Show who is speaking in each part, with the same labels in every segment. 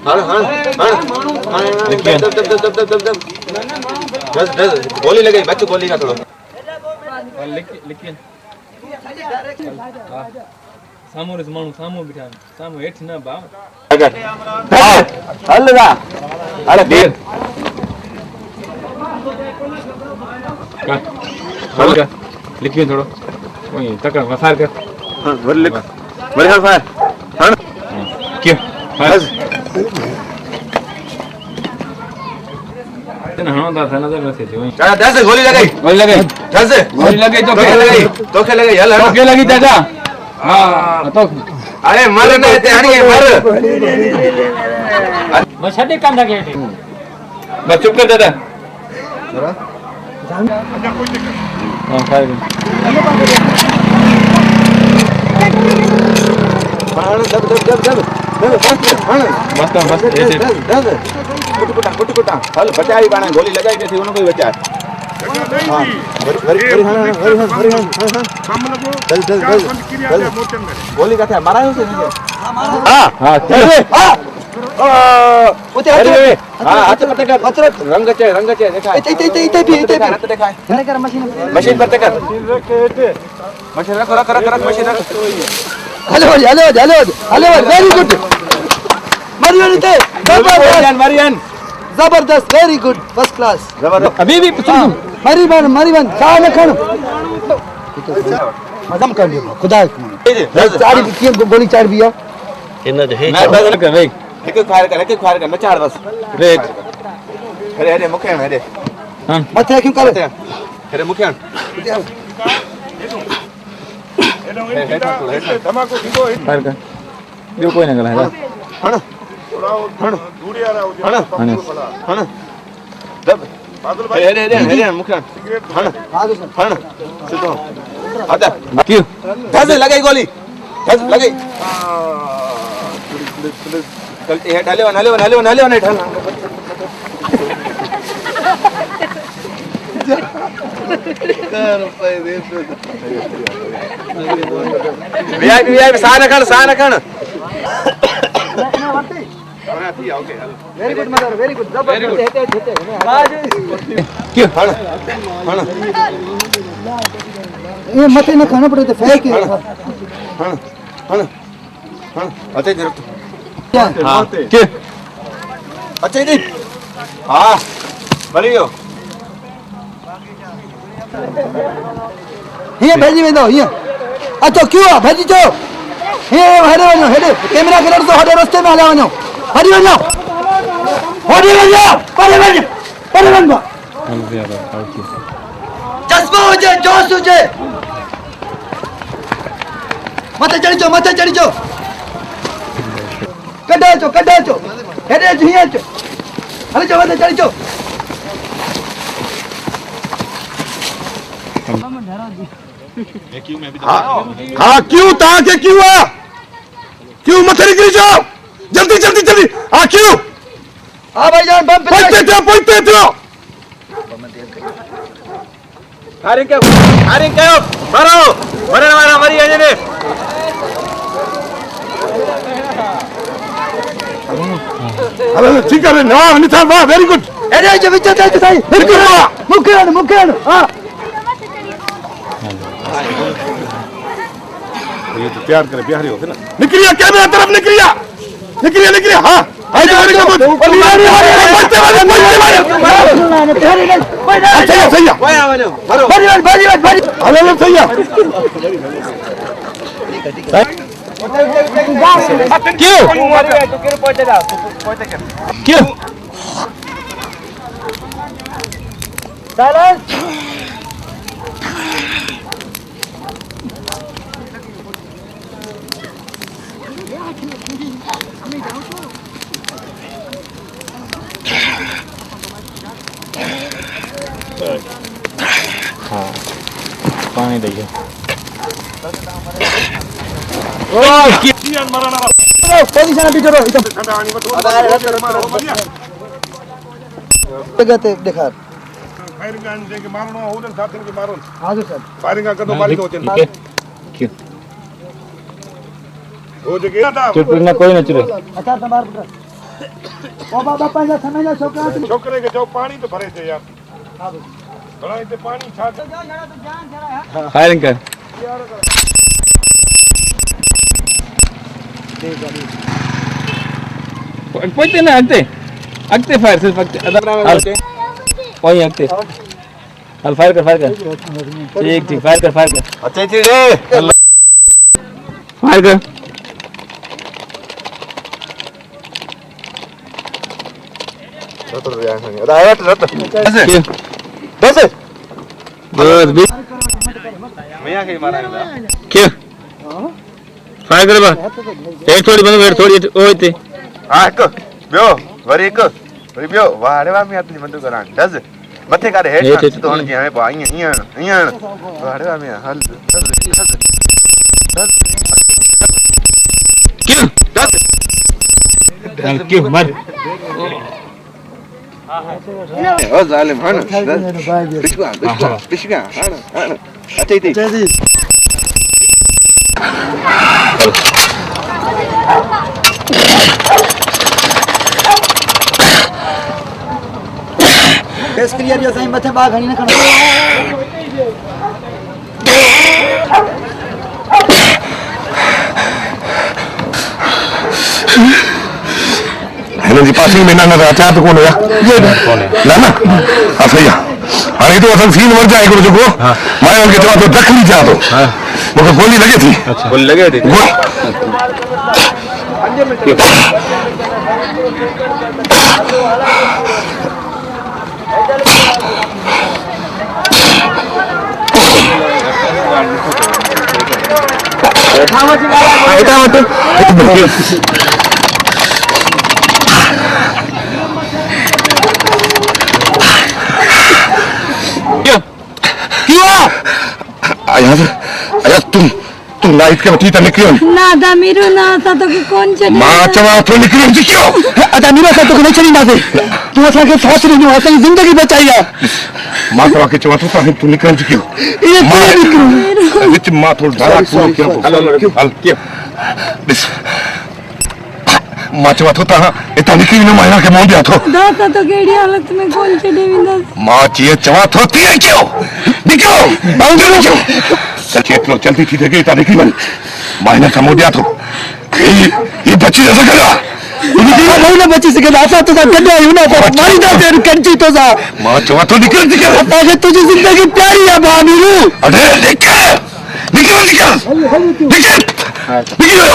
Speaker 1: हां हां हां दब दब दब दब दब दब बस बस गोली लगी बच्चों गोली का थोड़ा
Speaker 2: लिखिए सामो रे मानू सामो बिठा सामो हेठ ना बा
Speaker 1: हां हल्ला अरे देर
Speaker 2: का लिखिए थोड़ा वही तक मसार कर
Speaker 1: हां वर लिख वर हां फायर हां
Speaker 2: क्यों
Speaker 1: बस
Speaker 2: ना हां दा था नजर से वही
Speaker 1: दादा से गोली लगी जल्द से
Speaker 2: गोली लगी तो
Speaker 1: क्या लगी यार
Speaker 2: तो क्या लगी दादा हां तो
Speaker 1: अरे मर नहीं ते हनी मर
Speaker 2: बस छड़े काम ना के बस चुप कर दादा
Speaker 1: जरा
Speaker 2: हां फायर
Speaker 1: हां दब दब दब दब हां
Speaker 2: मस्त मस्त
Speaker 1: दब कुट हल बचाई बाने गोली लगाई थी उनको कोई बचा हां वरी हां काम लगो चल गोली का था मारा है उसे हां हां चल हां उते हां हाथ पर तक रंग चे देखा इते देखा है कर मशीन पर तक मशीन रख मशीन रख हेलो वेरी गुड मरियन जबरदस्त वेरी गुड फर्स्ट क्लास जबरदस्त अभी भी मरीबन चाल खण मजम कर दियो खुदा चार की गोली चार दिया
Speaker 2: इन मैं बदल कर भाई
Speaker 1: एक फायर कर मैं चार बस
Speaker 2: वेट
Speaker 1: अरे मुखिया अरे
Speaker 2: हां
Speaker 1: मत क्यों कर अरे मुखिया धमाको दीदो
Speaker 2: फायर कर यो कोई ना गला है
Speaker 1: हण दूरी आ रहा हण दब बादल भाई अरे मुखिया हण सिद्धो आजा
Speaker 2: क्यों
Speaker 1: धस लगाई गोली धस लगाई गलती है डाले नहीं ढाल वीआईपी सान खण very good mother very good जबरदस्त हेते
Speaker 2: क्यों
Speaker 1: हण
Speaker 3: ये मथे न खाना पड़े तो फेंक
Speaker 1: हण अते जरूर
Speaker 2: हां क्यों
Speaker 1: अच्छा जी हां बलियो
Speaker 3: ये भेजी वेंदो ये अच्छा क्यों भेजी जो ये हेडे कैमरा कलर तो हडे रास्ते में हला वनो हरी वनो परे वनो जज्बा हो जाए जोश हो जाए मथे चढ़ी जो कढा चो हेडे हिया चो हले जो मथे चढ़ी जो
Speaker 1: हाँ क्यों ताके क्यों मत निकली जाओ जल्दी हाँ क्यों
Speaker 3: हाँ भाईजान बम
Speaker 1: पहुंचते थे फायरिंग क्या मारो मरी ने अरे ठीक है ना निशान वाह वेरी गुड
Speaker 3: अरे जो विच दे सही मुखियान हां
Speaker 1: ये तो प्यार करे बिहारी होते ना निकलिया कैमरा तरफ निकलिया हां आज वाले का बच्चे सही है बड़ी हेलो सही है
Speaker 2: क्यों
Speaker 3: साइलेंस
Speaker 2: हाँ पानी दइए
Speaker 3: पोजीशन अभी करो जगह देखा
Speaker 1: फायरिंग करने के मारनो उधर साथन के मारो
Speaker 3: हां जी सर
Speaker 1: फायरिंग कर दो मालिक होते हैं
Speaker 2: क्यों
Speaker 1: हो जगह था
Speaker 2: चुप ना कोई ना चले
Speaker 3: अच्छा तुम्हारे पुत्र ओ बाबा पंहिंजा समझ छोकिरा
Speaker 4: छोकरे खे चओ पाणी तो भरे थे यार भला हिते पाणी छा
Speaker 2: फायरिंग कर पोइते ना अगते फायर सिर्फ अगते वहीं अगते हल फायर कर ठीक फायर कर
Speaker 1: अच्छे थी रे
Speaker 2: फायर कर
Speaker 1: बस
Speaker 2: बस भी
Speaker 1: मियां के मारा
Speaker 2: क्या फायर कर बा एक थोड़ी बंद थोड़ी ओते
Speaker 1: हां एक बियो वरी एक वरी बियो वाड़े वा मियां तुनी बंदूक करान दस मथे कारे हेठ तो हण के हाणे पा इया वाड़े वा मियां हल
Speaker 2: क्यों दस क्यों मर
Speaker 1: ओ जालिम हण बिशगा हण अच्छे थी
Speaker 3: केस क्लियर जो साईं मथे बा घणी न खणो
Speaker 4: हिन जी पासिंग में न अचा तो कोन हुया ये ना ना हा सही आहे हाणे तो असां सीन वर जाए हिकिड़ो जेको मां हुनखे चवां थो दखली चवां थो मूंखे गोली लॻे थी
Speaker 2: बोल लगे थे
Speaker 4: अया तुम लाइट के वठी त निकिरियो
Speaker 5: ना दा मेरो ना सा तो कौन छे
Speaker 4: मां चवां थो निकिरियो थी छो
Speaker 3: अदा मीरा सा तो न छड़ींदासीं तूं असांखे फास ॾिनो असांजी ज़िंदगी बचाई आहे
Speaker 4: मां तव्हांखे चवां थो तव्हां तूं निकिरण जी कयो
Speaker 3: इहे कीअं निकिरूं
Speaker 4: विच मां थोरो दारा पूरो कयो हल ॾिस मां चवां थो तव्हां हितां निकिरी न मां हिन खे मों ॾियां थो
Speaker 5: दादा तो केड़ी हालत में कौन छे विंदा
Speaker 4: मां जीअं चवां थो तीअं कयो निकिरो बाउंड्री जो जेतिरो जल्दी थी सघे हितां निकिरी वञ मां हिन खां मों ॾियां थो ही बची न सघंदा
Speaker 3: न बची सघंदा असां तोसां गॾु आहियूं न असां मारींदासीं कंची तोसां
Speaker 4: मां चवां थो निकिर निकिर
Speaker 3: असांखे तुंहिंजी ज़िंदगी प्यारी आहे भाउ मीरू
Speaker 4: अरे निकिर निकिर निकिर निकिर निकिर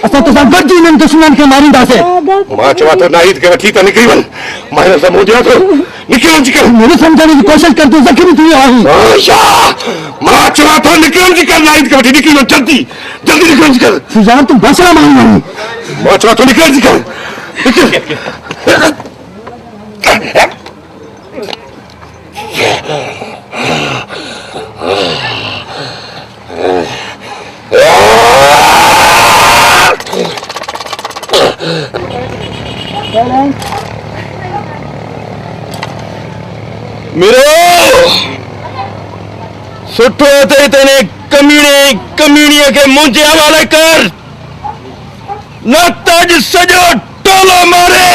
Speaker 3: असां तोसां गॾिजी हिननि दुश्मन खे मारींदासीं
Speaker 4: मां चवां थो नाहिद खे वठी त निकिरी वञ मां हिन सां मुंहुं ॾियां थो निकिर निकिर
Speaker 3: मुंहिंजो सम्झण जी कोशिशि कर तूं ज़ख़्मी थी वियो आहीं
Speaker 4: मां चवां थो निकिर जी कर नाहिद खे वठी निकिरी वञ जल्दी जल्दी निकिर जी कर
Speaker 3: सुजान तूं बसड़ा माण्हू आहीं
Speaker 4: मां चवां थो निकिर जी कर निकिर
Speaker 2: मेरो सुठो ते तेने कमीणीअ खे मुंहिंजे हवाले कर न तज सॼो टोलो मारे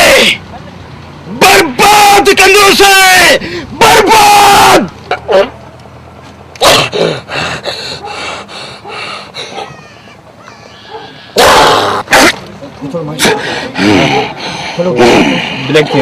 Speaker 2: बर्बाद कंदुसि बर्बाद ब्लैक थी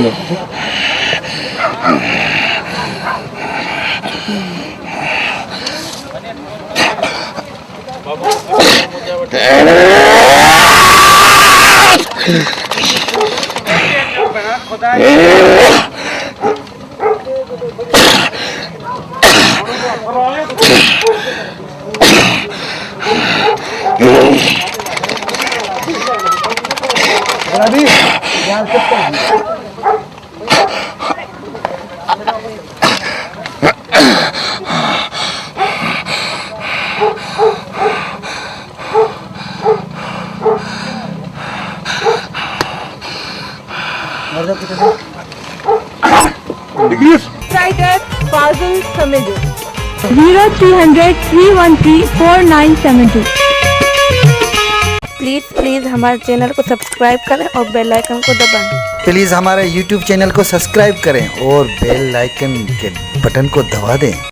Speaker 5: Writer Fazil Samedo 0300 313 4972
Speaker 6: प्लीज़ हमारे चैनल को सब्सक्राइब करें और बेल आइकन को दबाएं।
Speaker 3: प्लीज़ हमारे YouTube चैनल को सब्सक्राइब करें और बेल आइकन के बटन को दबा दें।